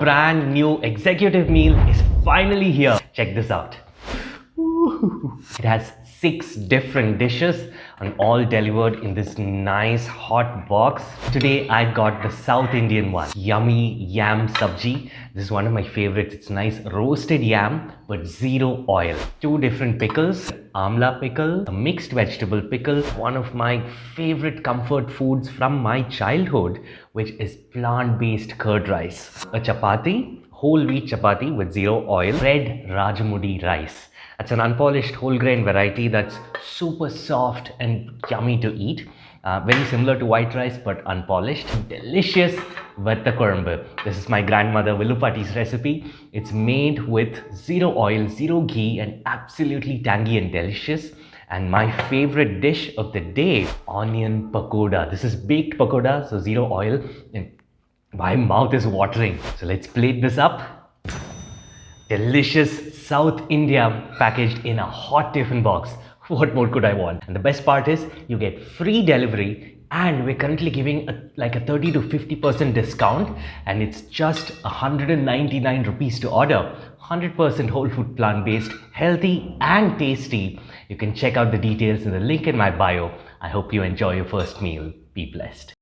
brand new executive meal is finally here. Check this out. It has 6 different dishes and all delivered in this nice hot box. Today I've got the South Indian one. Yummy yam sabji. This is one of my favorites. It's nice roasted yam but zero oil. 2 different pickles. Amla pickle, a mixed vegetable pickle, one of my favorite comfort foods from my childhood, which is plant-based curd rice. A chapati, whole wheat chapati with zero oil, red rajamudi rice. It's an unpolished whole grain variety that's super soft and yummy to eat. Very similar to white rice but unpolished. Delicious vattakurambu. This is my grandmother Villupatti's recipe. It's made with zero oil, zero ghee and absolutely tangy and delicious. And my favorite dish of the day, onion pakoda. This is baked pakoda, so zero oil. And my mouth is watering. So let's plate this up. Delicious South India packaged in a hot tiffin box. What more could I want? And the best part is you get free delivery and we're currently giving like a 30 to 50% discount and it's just 199 rupees to order. 100% whole food plant-based, healthy and tasty. You can check out the details in the link in my bio. I hope you enjoy your first meal. Be blessed.